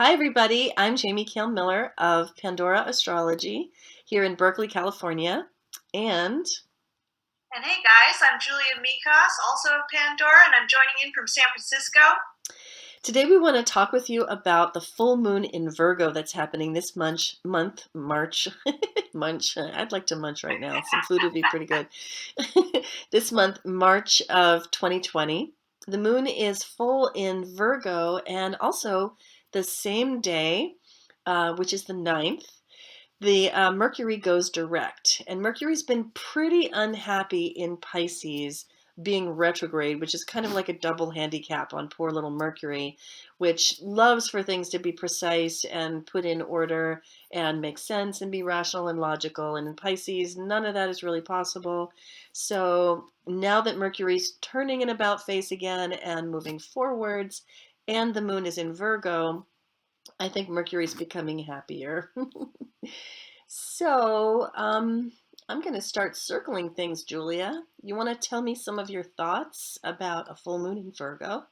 Hi, everybody. I'm Jamie Kale Miller of Pandora Astrology here in Berkeley, California. And And hey guys, I'm Julia Mikos, also of Pandora, and I'm joining in from San Francisco. today we want to talk with you about the full moon in Virgo that's happening this month, March. Munch. I'd like to munch right now. Some food would be pretty good. This month, March of 2020. The moon is full in Virgo and also the same day, which is the 9th. The Mercury goes direct, and Mercury's been pretty unhappy in Pisces being retrograde, which is kind of like a double handicap on poor little Mercury, which loves for things to be precise and put in order and make sense and be rational and logical. And in Pisces, none of that is really possible. So now that Mercury's turning an about face again and moving forwards, and the moon is in Virgo, I think Mercury's becoming happier. So, I'm going to start circling things, Julia. You want to tell me some of your thoughts about a full moon in Virgo?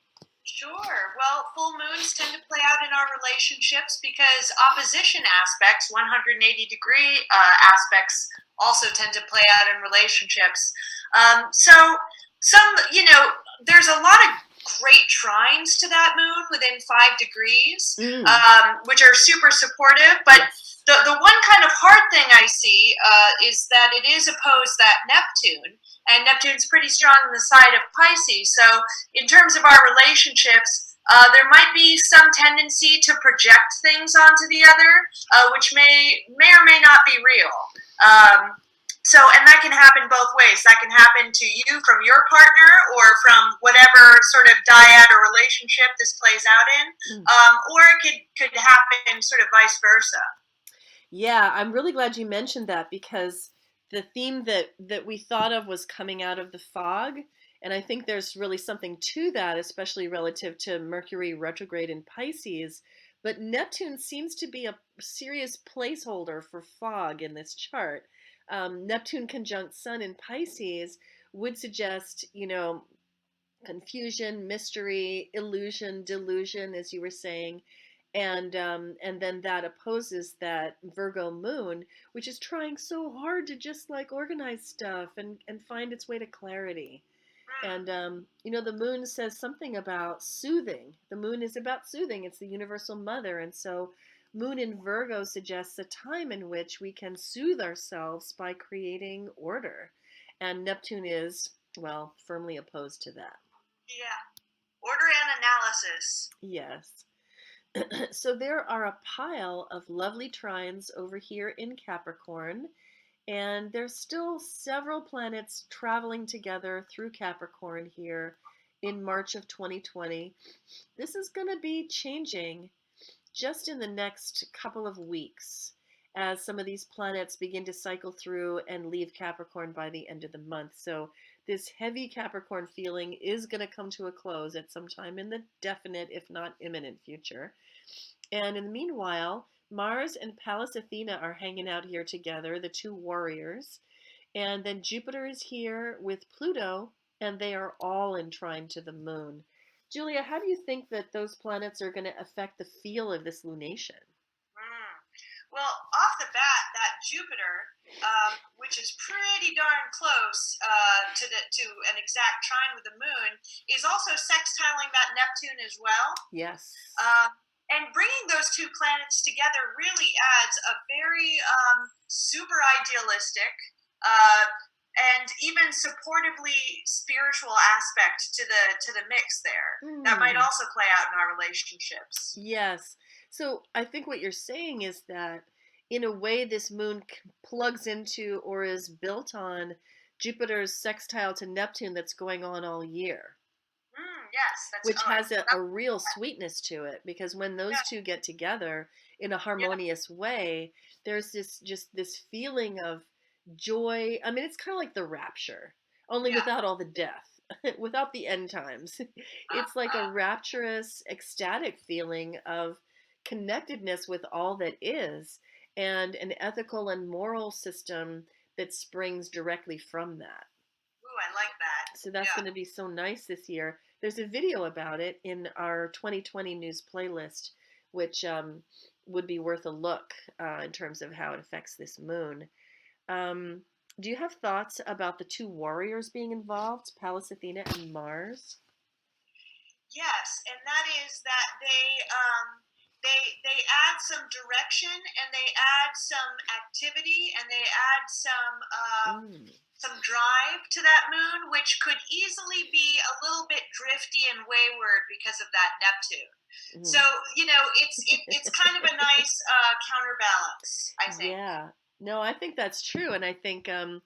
Sure. Well, full moons tend to play out in our relationships because opposition aspects, 180-degree aspects, also tend to play out in relationships. So, some, there's a lot of great trines to that moon within 5 degrees, Mm, which are super supportive, but yes. the one kind of hard thing I see is that it is opposed that Neptune, and Neptune's pretty strong on the side of Pisces. So in terms of our relationships, there might be some tendency to project things onto the other, which may or may not be real. And that can happen both ways. That can happen to you from your partner or from whatever sort of dyad or relationship this plays out in, Mm. or it could happen sort of vice versa. Yeah, I'm really glad you mentioned that because the theme that we thought of was coming out of the fog, and I think there's really something to that, especially relative to Mercury retrograde in Pisces. But Neptune seems to be a serious placeholder for fog in this chart. Neptune conjunct Sun in Pisces would suggest, confusion, mystery, illusion, delusion, as you were saying, and then that opposes that Virgo moon, which is trying so hard to just like organize stuff and find its way to clarity. And the moon says something about soothing. The moon is about soothing. It's the universal mother, and so moon in Virgo suggests a time in which we can soothe ourselves by creating order, and Neptune is, well, firmly opposed to that. Yeah. Order and analysis. Yes. So there are a pile of lovely trines over here in Capricorn, and there's still several planets traveling together through Capricorn here in March of 2020. This is going to be changing just in the next couple of weeks as some of these planets begin to cycle through and leave Capricorn by the end of the month. So this heavy Capricorn feeling is going to come to a close at some time in the definite, if not imminent future. And in the meanwhile, Mars and Pallas Athene are hanging out here together, the two warriors. And then Jupiter is here with Pluto, and they are all in trine to the moon. Julia, how do you think that those planets are going to affect the feel of this lunation? Mm. Well, off the bat, that Jupiter, which is pretty darn close to an exact trine with the moon, is also sextiling that Neptune as well. Yes. And bringing those two planets together really adds a very super idealistic and even supportively spiritual aspect to the mix there. That might Mm, also play out in our relationships. yes. So I think what you're saying is that in a way, this moon plugs into or is built on Jupiter's sextile to Neptune that's going on all year, Yes, that's which oh, I has forgot. a real sweetness to it because when those Yeah, two get together in a yeah, harmonious way, there's this feeling of joy. I mean, it's kind of like the rapture, only yeah. without all the death, without the end times. It's like a rapturous, ecstatic feeling of connectedness with all that is and an ethical and moral system that springs directly from that. Ooh, I like that. So that's Yeah. going to be so nice this year. There's a video about it in our 2020 news playlist which would be worth a look in terms of how it affects this moon. Um, do you have thoughts about the two warriors being involved, Pallas Athena and Mars? Yes, and that is that they add some direction, and they add some activity, and they add Mm. some drive to that moon, which could easily be a little bit drifty and wayward because of that Neptune. So Mm. it's kind of a nice counterbalance, I think. Yeah. No, I think that's true. And I think, an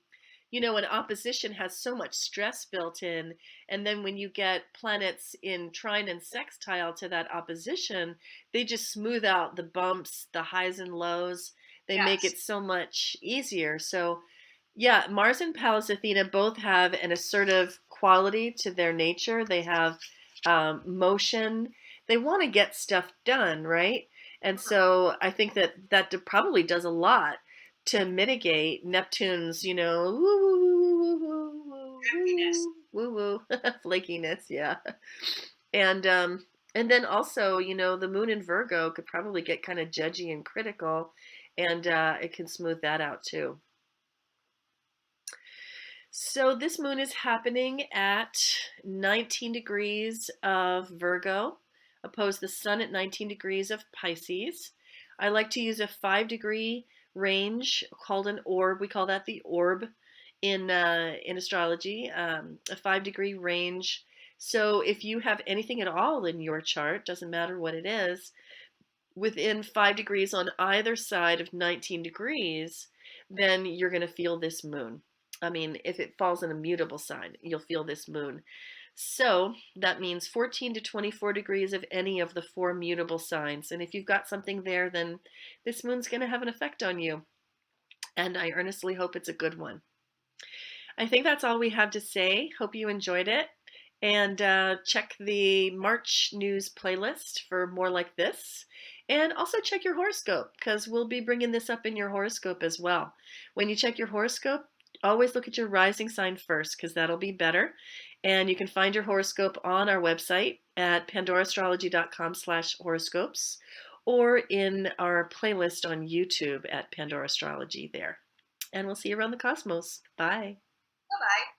opposition has so much stress built in. And then when you get planets in trine and sextile to that opposition, they just smooth out the bumps, the highs and lows. They make Yes. it so much easier. So, yeah, Mars and Pallas Athena both have an assertive quality to their nature. They have motion. They want to get stuff done, right? And Mhm. so I think that probably does a lot to mitigate Neptune's, woo woo woo woo Driftiness. woo woo woo flakiness, yeah. And and then also, the moon in Virgo could probably get kind of judgy and critical, and it can smooth that out too. So this moon is happening at 19 degrees of Virgo, opposed the sun at 19 degrees of Pisces. I like to use a 5-degree range called an orb. We call that the orb in astrology, a 5-degree range. So if you have anything at all in your chart, doesn't matter what it is, within 5 degrees on either side of 19 degrees, then you're going to feel this moon. I mean, if it falls in a mutable sign, you'll feel this moon. So that means 14 to 24 degrees of any of the four mutable signs. And if you've got something there, then this moon's going to have an effect on you. And I earnestly hope it's a good one. I think that's all we have to say. Hope you enjoyed it. And check the March news playlist for more like this. And also check your horoscope because we'll be bringing this up in your horoscope as well. When you check your horoscope, always look at your rising sign first because that'll be better. And you can find your horoscope on our website at pandoraastrology.com/horoscopes or in our playlist on YouTube at Pandora Astrology there. And we'll see you around the cosmos. Bye. Bye bye.